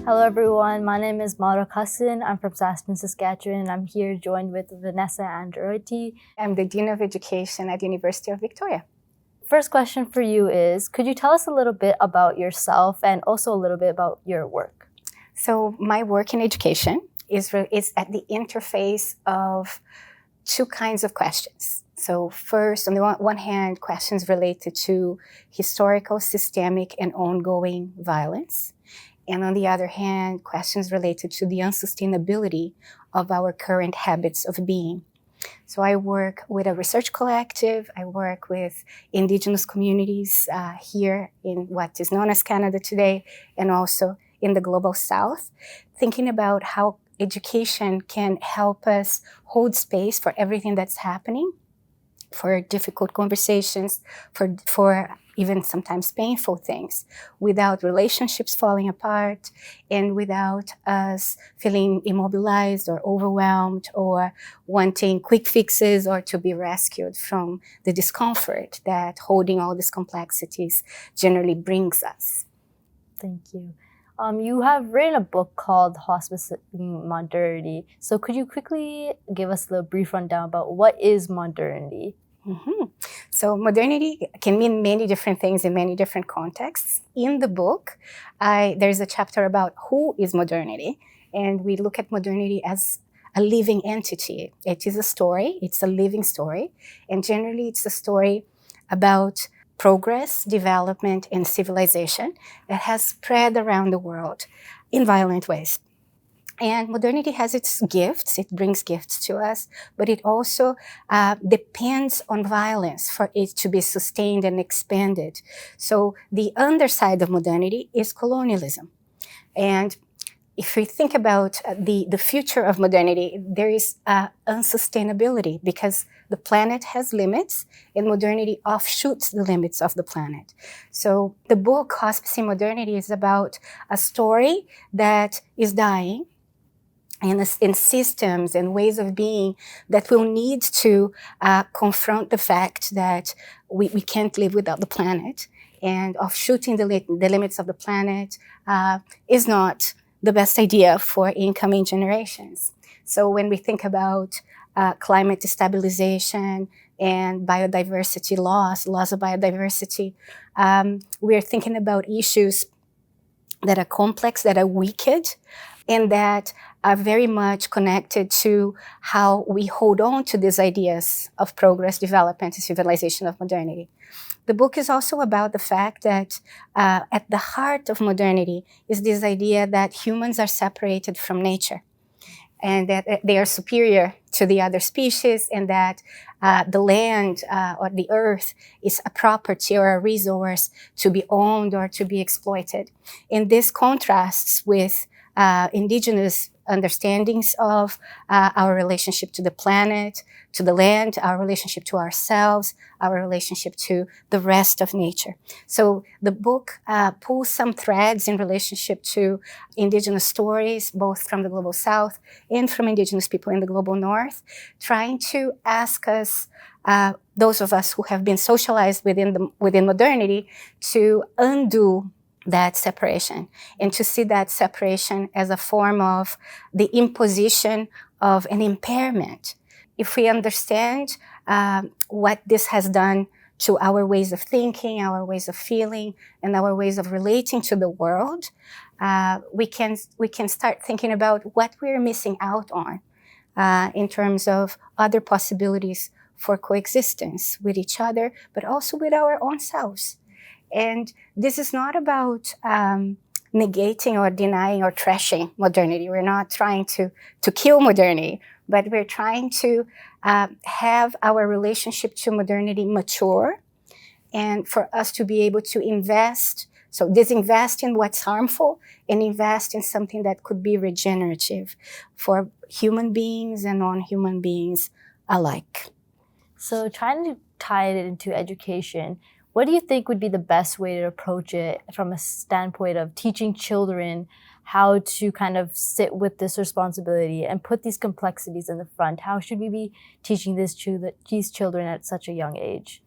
Hello everyone, my name is Mahruk Hassan. I'm from Saskatchewan, and I'm here joined with Vanessa Andreotti. I'm the Dean of Education at the University of Victoria. First question for you is, could you tell us a little bit about yourself and also a little bit about your work? So my work in education is at the interface of two kinds of questions. So first, on the one hand, questions related to historical, systemic, and ongoing violence. And on the other hand, questions related to the unsustainability of our current habits of being. So I work with a research collective. I work with Indigenous communities here in what is known as Canada today, and also in the Global South, thinking about how education can help us hold space for everything that's happening, for difficult conversations, for even sometimes painful things, without relationships falling apart and without us feeling immobilized or overwhelmed or wanting quick fixes or to be rescued from the discomfort that holding all these complexities generally brings us. Thank you. You have written a book called Hospicing Modernity. So could you quickly give us the brief rundown about what is modernity? Mm-hmm. So modernity can mean many different things in many different contexts. In the book, there's a chapter about who is modernity, and we look at modernity as a living entity. It is a story, it's a living story, and generally it's a story about progress, development, and civilization that has spread around the world in violent ways. And modernity has its gifts, it brings gifts to us, but it also depends on violence for it to be sustained and expanded. So the underside of modernity is colonialism. And if we think about the future of modernity, there is unsustainability because the planet has limits and modernity offshoots the limits of the planet. So the book, Hospicing Modernity, is about a story that is dying, in systems and ways of being that will need to confront the fact that we can't live without the planet, and offshooting the limits of the planet is not the best idea for incoming generations. So when we think about climate destabilization and biodiversity loss of biodiversity, we're thinking about issues that are complex, that are wicked, and that are very much connected to how we hold on to these ideas of progress, development, and civilization of modernity. The book is also about the fact that at the heart of modernity is this idea that humans are separated from nature and that they are superior to the other species, and that the land or the earth is a property or a resource to be owned or to be exploited. And this contrasts with Indigenous understandings of our relationship to the planet, to the land, our relationship to ourselves, our relationship to the rest of nature. So the book pulls some threads in relationship to Indigenous stories, both from the Global South and from Indigenous people in the Global North, trying to ask us, those of us who have been socialized within modernity, to undo that separation and to see that separation as a form of the imposition of an impairment. If we understand what this has done to our ways of thinking, our ways of feeling, and our ways of relating to the world, we can start thinking about what we're missing out on in terms of other possibilities for coexistence with each other, but also with our own selves. And this is not about negating or denying or trashing modernity. We're not trying to kill modernity, but we're trying to have our relationship to modernity mature, and for us to be able to invest, so disinvest in what's harmful and invest in something that could be regenerative for human beings and non-human beings alike. So trying to tie it into education, what do you think would be the best way to approach it from a standpoint of teaching children how to kind of sit with this responsibility and put these complexities in the front? How should we be teaching these children at such a young age?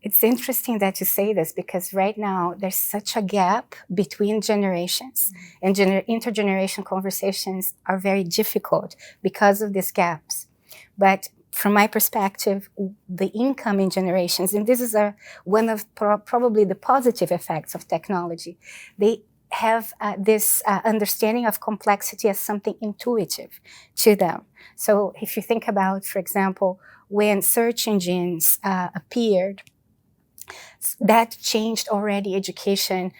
It's interesting that you say this, because right now there's such a gap between generations, and intergeneration conversations are very difficult because of these gaps. But from my perspective, the incoming generations, and this is one of probably the positive effects of technology, they have this understanding of complexity as something intuitive to them. So if you think about, for example, when search engines appeared, that changed already education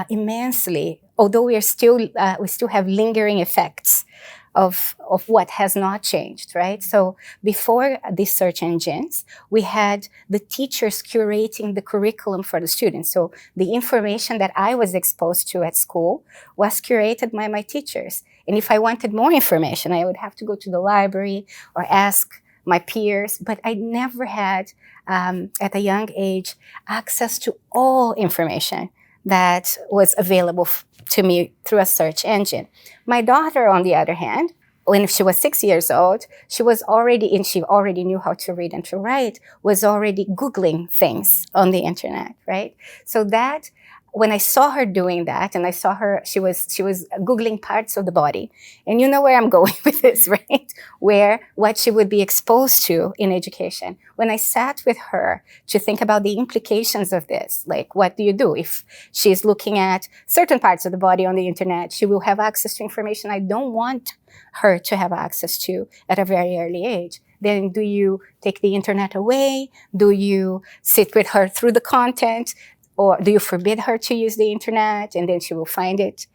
immensely. Although we still have lingering effects of what has not changed, right? So before these search engines, we had the teachers curating the curriculum for the students. So the information that I was exposed to at school was curated by my teachers. And if I wanted more information, I would have to go to the library or ask my peers, but I never had, at a young age, access to all information that was available to me through a search engine. My daughter, on the other hand, when she was 6 years old, she already knew how to read and to write, was already Googling things on the internet, right? So that, when I saw her doing that, and I saw her, she was Googling parts of the body. And you know where I'm going with this, right? What she would be exposed to in education. When I sat with her to think about the implications of this, like, what do you do if she's looking at certain parts of the body on the internet? She will have access to information I don't want her to have access to at a very early age. Then do you take the internet away? Do you sit with her through the content? Or do you forbid her to use the internet, and then she will find it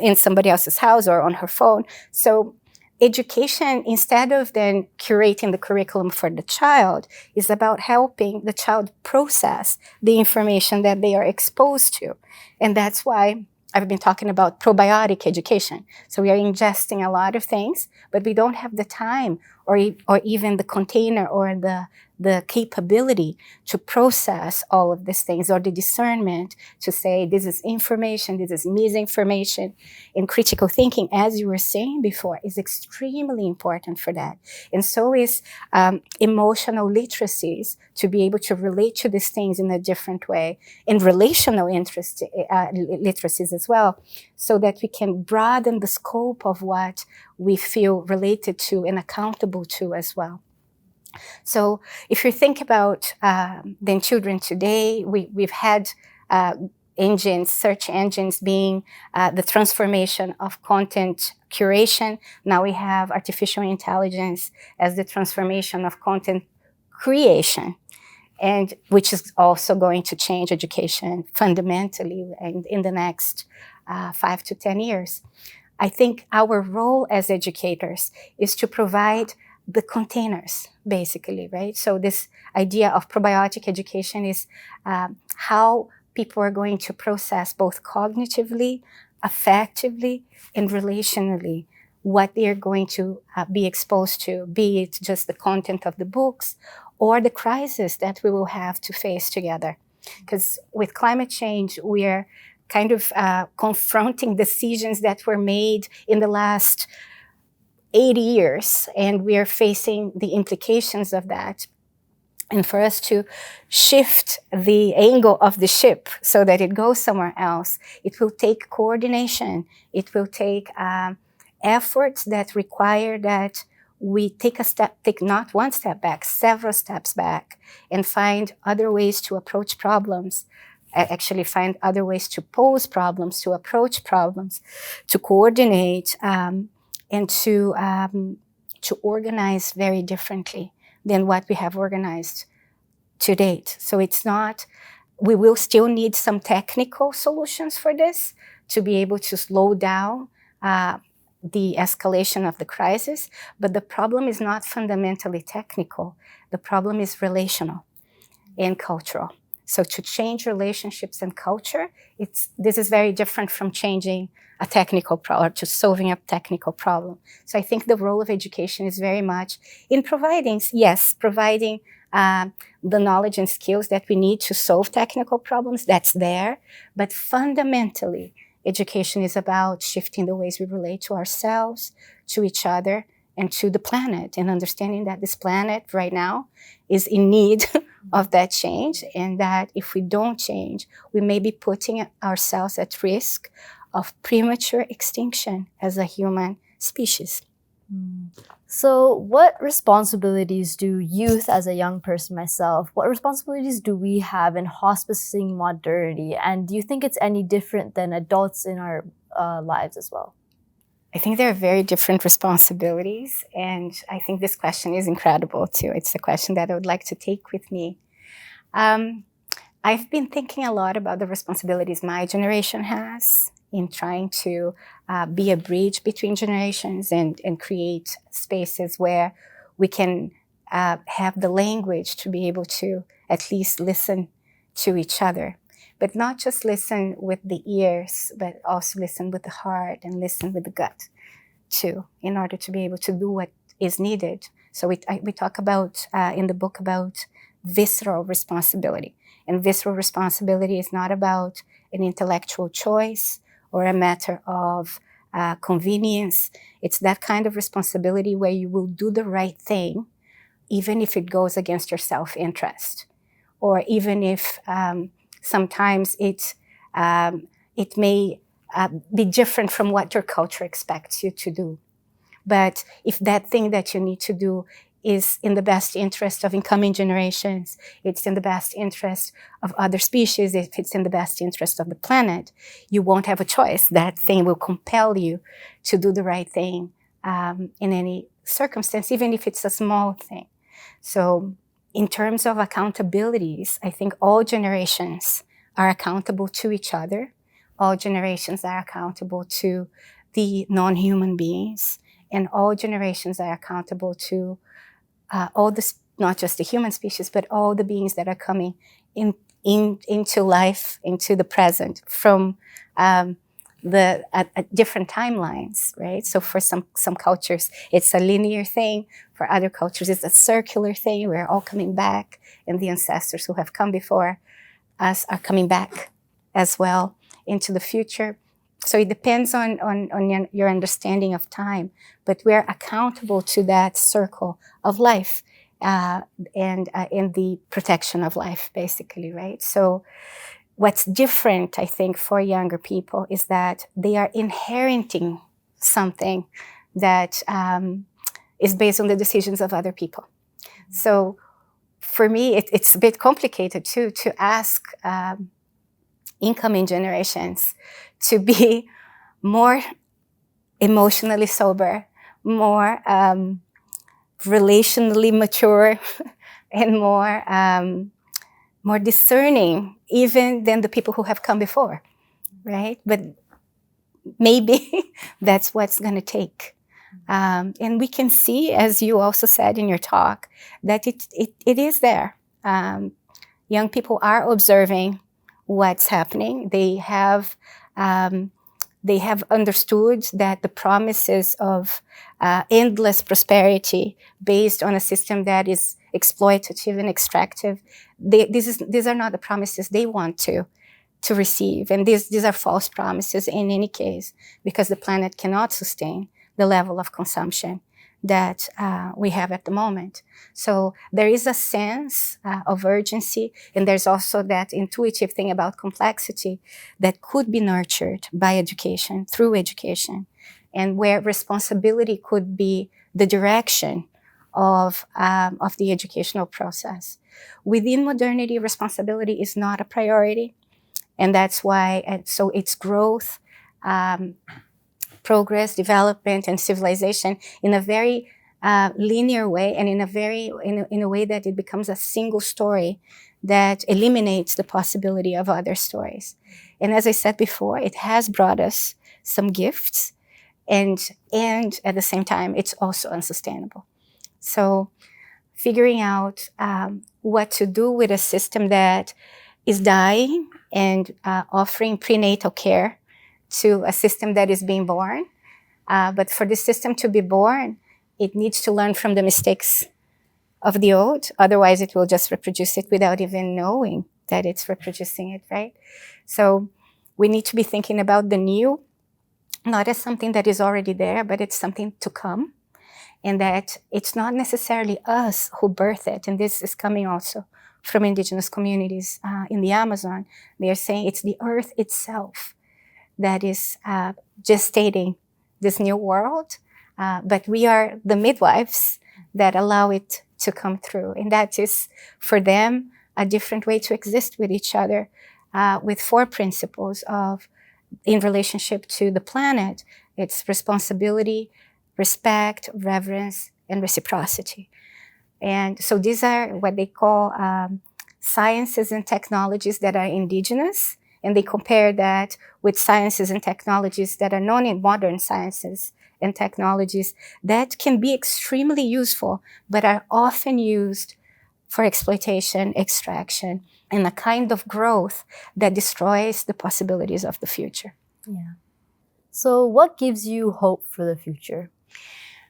in somebody else's house or on her phone? So education, instead of then curating the curriculum for the child, is about helping the child process the information that they are exposed to. And that's why I've been talking about probiotic education. So we are ingesting a lot of things, but we don't have the time or even the container or the capability to process all of these things, or the discernment to say, this is information, this is misinformation. And critical thinking, as you were saying before, is extremely important for that. And so is emotional literacies, to be able to relate to these things in a different way, and relational literacies as well, so that we can broaden the scope of what we feel related to and accountable to as well. So if you think about then children today, we've had search engines being the transformation of content curation. Now we have artificial intelligence as the transformation of content creation, and which is also going to change education fundamentally and in the next 5 to 10 years. I think our role as educators is to provide the containers, basically, right? So this idea of probiotic education is how people are going to process both cognitively, affectively, and relationally what they are going to be exposed to, be it just the content of the books or the crisis that we will have to face together. Because with climate change, we are kind of confronting decisions that were made in the last 80 years, and we are facing the implications of that. And for us to shift the angle of the ship so that it goes somewhere else, it will take coordination. It will take efforts that require that we take not one step back, several steps back, and find other ways to approach problems. Actually find other ways to pose problems, to approach problems, to coordinate, and to organize very differently than what we have organized to date. So we will still need some technical solutions for this to be able to slow down the escalation of the crisis, but the problem is not fundamentally technical. The problem is relational and cultural. So to change relationships and culture, this is very different from changing a technical problem, or to solving a technical problem. So I think the role of education is very much in providing the knowledge and skills that we need to solve technical problems. That's there. But fundamentally, education is about shifting the ways we relate to ourselves, to each other, and to the planet, and understanding that this planet right now is in need of that change, and that if we don't change, we may be putting ourselves at risk of premature extinction as a human species. So what responsibilities do youth, as a young person myself, what responsibilities do we have in hospicing modernity? And do you think it's any different than adults in our lives as well? I think there are very different responsibilities, and I think this question is incredible too. It's a question that I would like to take with me. I've been thinking a lot about the responsibilities my generation has in trying to be a bridge between generations and create spaces where we can have the language to be able to at least listen to each other. But not just listen with the ears, but also listen with the heart and listen with the gut too, in order to be able to do what is needed. So we talk about, in the book, about visceral responsibility. And visceral responsibility is not about an intellectual choice or a matter of convenience. It's that kind of responsibility where you will do the right thing, even if it goes against your self-interest, or even if sometimes it may be different from what your culture expects you to do. But if that thing that you need to do is in the best interest of incoming generations, it's in the best interest of other species, if it's in the best interest of the planet, you won't have a choice. That thing will compel you to do the right thing in any circumstance, even if it's a small thing. So in terms of accountabilities, I think all generations are accountable to each other. All generations are accountable to the non-human beings, and all generations are accountable to not just the human species, but all the beings that are coming into life, into the present from different timelines, right? So for some cultures, it's a linear thing. For other cultures, it's a circular thing. We're all coming back, and the ancestors who have come before us are coming back as well into the future. So it depends on your understanding of time, but we're accountable to that circle of life and in the protection of life, basically, right? So what's different, I think, for younger people is that they are inheriting something that is based on the decisions of other people. So for me, it's a bit complicated too to ask incoming generations to be more emotionally sober, more relationally mature, and more discerning even than the people who have come before, right? But maybe that's what's going to take. And we can see, as you also said in your talk, that it is there. Young people are observing what's happening. They have understood that the promises of endless prosperity based on a system that is exploitative and extractive, these are not the promises they want to receive. And these are false promises in any case, because the planet cannot sustain the level of consumption that we have at the moment. So there is a sense of urgency, and there's also that intuitive thing about complexity that could be nurtured by education, through education, and where responsibility could be the direction of the educational process. Within modernity, responsibility is not a priority, and that's why, so it's growth, progress, development, and civilization in a very linear way, and in a way that it becomes a single story that eliminates the possibility of other stories. And as I said before, it has brought us some gifts, and at the same time, it's also unsustainable. So figuring out what to do with a system that is dying and offering prenatal care to a system that is being born. But for the system to be born, it needs to learn from the mistakes of the old. Otherwise, it will just reproduce it without even knowing that it's reproducing it, right? So we need to be thinking about the new, not as something that is already there, but it's something to come. and that it's not necessarily us who birth it. And this is coming also from indigenous communities in the Amazon. They are saying it's the earth itself that is gestating this new world, but we are the midwives that allow it to come through. And that is, for them, a different way to exist with each other, with 4 principles of, in relationship to the planet, it's responsibility, respect, reverence, and reciprocity. And so these are what they call sciences and technologies that are indigenous, and they compare that with sciences and technologies that are known in modern sciences and technologies that can be extremely useful, but are often used for exploitation, extraction, and a kind of growth that destroys the possibilities of the future. Yeah. So what gives you hope for the future?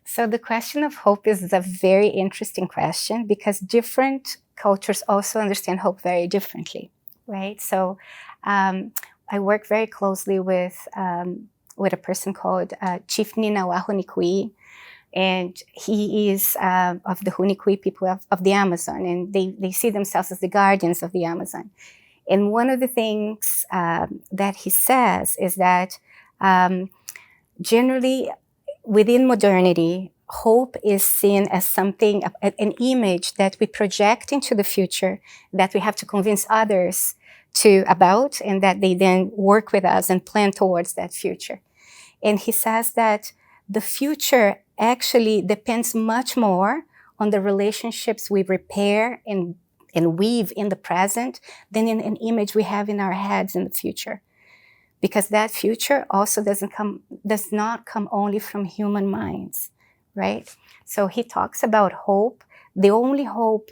So the question of hope is a very interesting question, because different cultures also understand hope very differently, right? So I work very closely with a person called Chief Nina Wahunikui, and he is of the Hunikui people of the Amazon, and they see themselves as the guardians of the Amazon. And one of the things that he says is that generally within modernity, hope is seen as something, an image that we project into the future, that we have to convince others about, and that they then work with us and plan towards that future. And he says that the future actually depends much more on the relationships we repair and weave in the present than in an image we have in our heads in the future. Because that future also does not come only from human minds, right? So he talks about hope. The only hope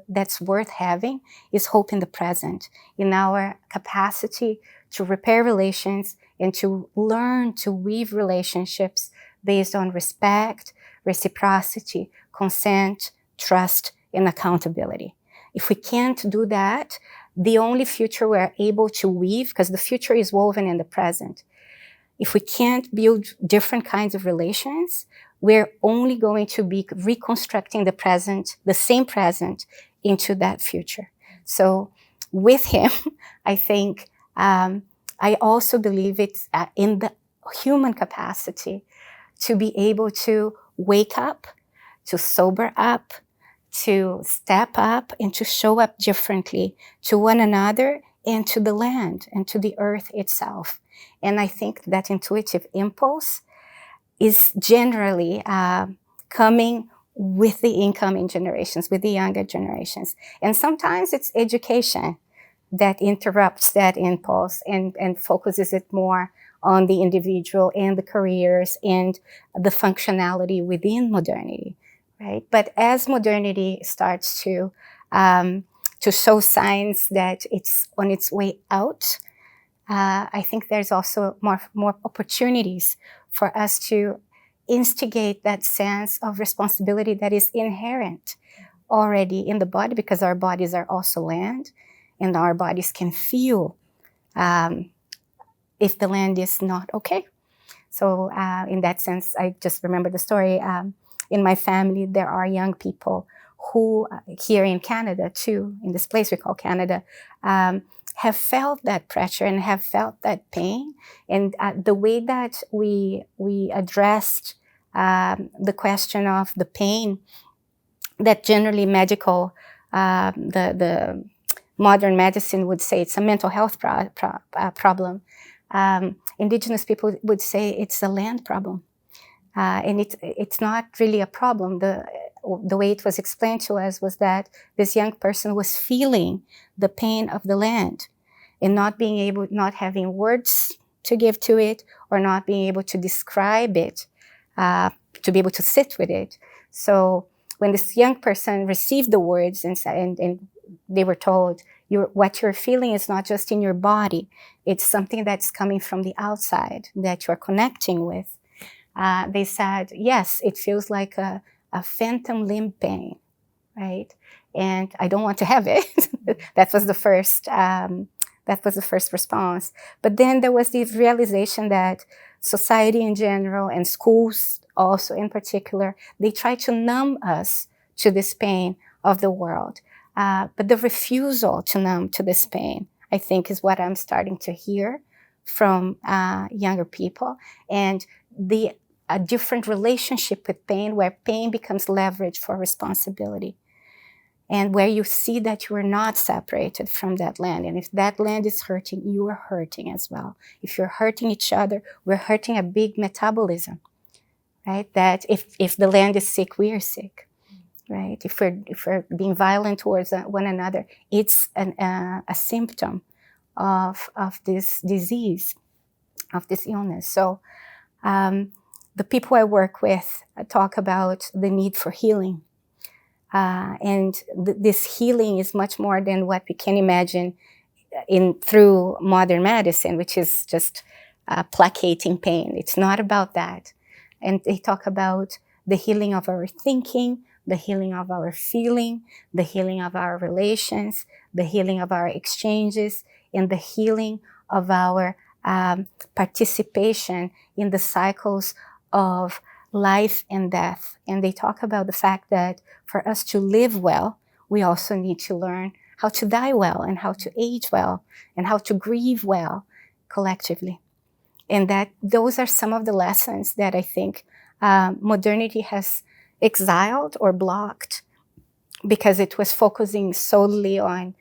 that's worth having is hope in the present, in our capacity to repair relations and to learn to weave relationships based on respect, reciprocity, consent, trust, and accountability. If we can't do that, the only future we're able to weave, because the future is woven in the present, if we can't build different kinds of relations, we're only going to be reconstructing the present, the same present, into that future. So with him, I think, I also believe it's in the human capacity to be able to wake up, to sober up, to step up, and to show up differently to one another and to the land and to the earth itself. And I think that intuitive impulse is generally coming with the incoming generations, with the younger generations. And sometimes it's education that interrupts that impulse and focuses it more on the individual and the careers and the functionality within modernity, right? But as modernity starts to show signs that it's on its way out, I think there's also more opportunities for us to instigate that sense of responsibility that is inherent already in the body, because our bodies are also land, and our bodies can feel if the land is not okay. So in that sense, I just remember the story. In my family, there are young people who, here in Canada too, in this place we call Canada, have felt that pressure and have felt that pain. And the way that we addressed the question of the pain that generally the modern medicine would say it's a mental health problem. Indigenous people would say it's a land problem. And it's not really a problem. The way it was explained to us was that this young person was feeling the pain of the land and not having words to give to it, or not being able to describe it, to be able to sit with it. So when this young person received the words and they were told, what you're feeling is not just in your body, it's something that's coming from the outside that you're connecting with. They said, yes, it feels like a phantom limb pain, right? And I don't want to have it. That was the first response. But then there was the realization that society in general and schools also in particular, they try to numb us to this pain of the world. But the refusal to numb to this pain, I think, is what I'm starting to hear from younger people. And a different relationship with pain, where pain becomes leverage for responsibility. And where you see that you are not separated from that land. And if that land is hurting, you are hurting as well. If you're hurting each other, we're hurting a big metabolism, right? That if the land is sick, we are sick, right? If we're being violent towards one another, it's a symptom of this disease, of this illness. So the people I work with talk about the need for healing. And this healing is much more than what we can imagine through modern medicine, which is just placating pain. It's not about that. And they talk about the healing of our thinking, the healing of our feeling, the healing of our relations, the healing of our exchanges, and the healing of our participation in the cycles of life and death. And they talk about the fact that for us to live well, we also need to learn how to die well, and how to age well, and how to grieve well collectively. And that those are some of the lessons that I think modernity has exiled or blocked, because it was focusing solely on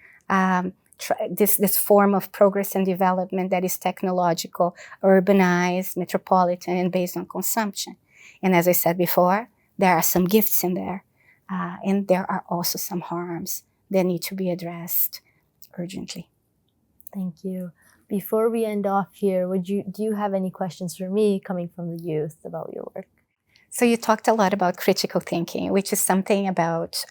this form of progress and development that is technological, urbanized, metropolitan, and based on consumption. And as I said before, there are some gifts in there, and there are also some harms that need to be addressed urgently. Thank you. Before we end off here, do you have any questions for me coming from the youth about your work? So you talked a lot about critical thinking, which is something about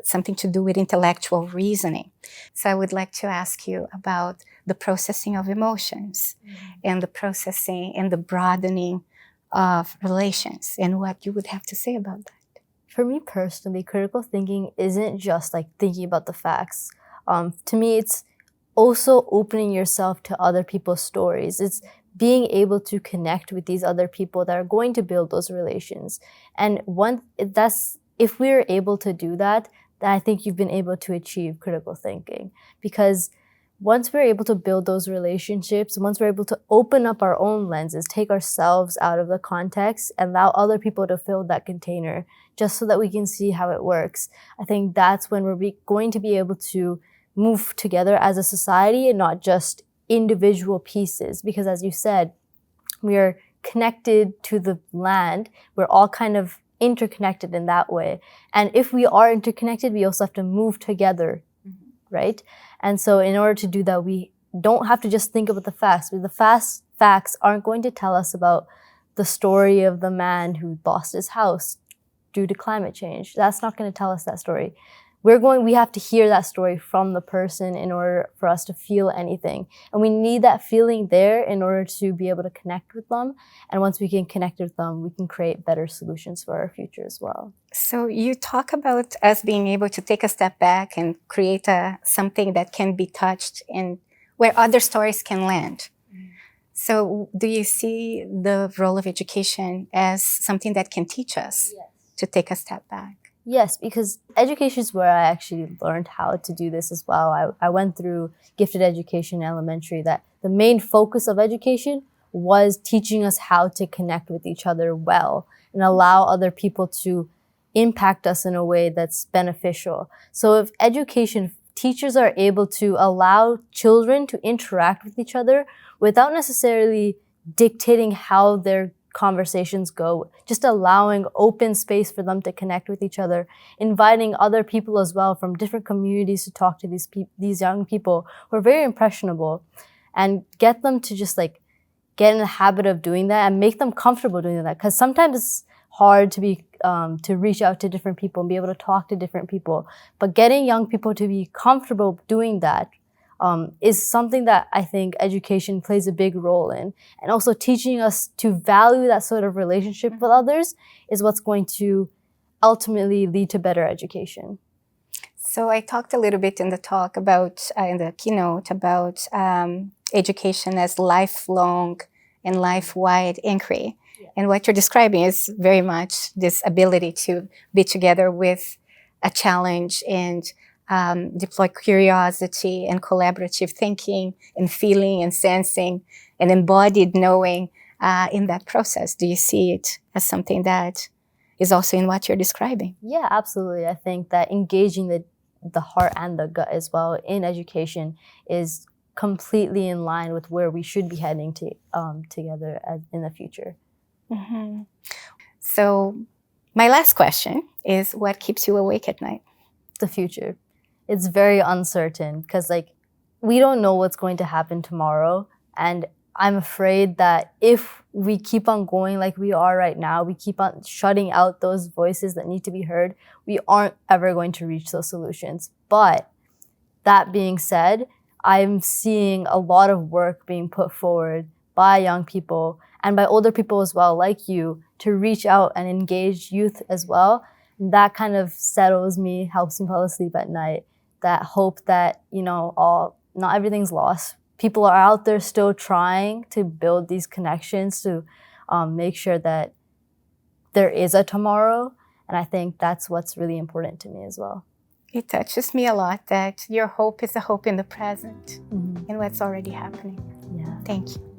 something to do with intellectual reasoning. So I would like to ask you about the processing of emotions, and the processing and the broadening of relations, and what you would have to say about that. For me personally, critical thinking isn't just like thinking about the facts. To me, it's also opening yourself to other people's stories. It's being able to connect with these other people that are going to build those relations. And if we're able to do that, then I think you've been able to achieve critical thinking. Because once we're able to build those relationships, once we're able to open up our own lenses, take ourselves out of the context, and allow other people to fill that container just so that we can see how it works, I think that's when we're going to be able to move together as a society and not just individual pieces. Because as you said, we are connected to the land. We're all kind of interconnected in that way. And if we are interconnected, we also have to move together, right? And so in order to do that, we don't have to just think about the facts. The facts aren't going to tell us about the story of the man who lost his house due to climate change. That's not going to tell us that story. We have to hear that story from the person in order for us to feel anything. And we need that feeling there in order to be able to connect with them. And once we can connect with them, we can create better solutions for our future as well. So you talk about us being able to take a step back and create something that can be touched and where other stories can land. So do you see the role of education as something that can teach us to take a step back? Yes, because education is where I actually learned how to do this as well. I went through gifted education in elementary, that the main focus of education was teaching us how to connect with each other well and allow other people to impact us in a way that's beneficial. So if teachers are able to allow children to interact with each other without necessarily dictating how their conversations go, just allowing open space for them to connect with each other, inviting other people as well from different communities to talk to these young people who are very impressionable, and get them to just like get in the habit of doing that and make them comfortable doing that. Because sometimes it's hard to reach out to different people and be able to talk to different people, but getting young people to be comfortable doing that is something that I think education plays a big role in. And also teaching us to value that sort of relationship with others is what's going to ultimately lead to better education. So I talked a little bit in the talk about, in the keynote, about education as lifelong and life-wide inquiry. And what you're describing is very much this ability to be together with a challenge and deploy curiosity and collaborative thinking and feeling and sensing and embodied knowing in that process. Do you see it as something that is also in what you're describing? Yeah, absolutely. I think that engaging the heart and the gut as well in education is completely in line with where we should be heading to together in the future. Mm-hmm. So my last question is, what keeps you awake at night? The future. It's very uncertain because we don't know what's going to happen tomorrow. And I'm afraid that if we keep on going like we are right now, we keep on shutting out those voices that need to be heard, we aren't ever going to reach those solutions. But that being said, I'm seeing a lot of work being put forward by young people and by older people as well, like you, to reach out and engage youth as well. And that kind of settles me, helps me fall asleep at night. That hope that, not everything's lost. People are out there still trying to build these connections to make sure that there is a tomorrow. And I think that's what's really important to me as well. It touches me a lot that your hope is a hope in the present and what's already happening. Yeah. Thank you.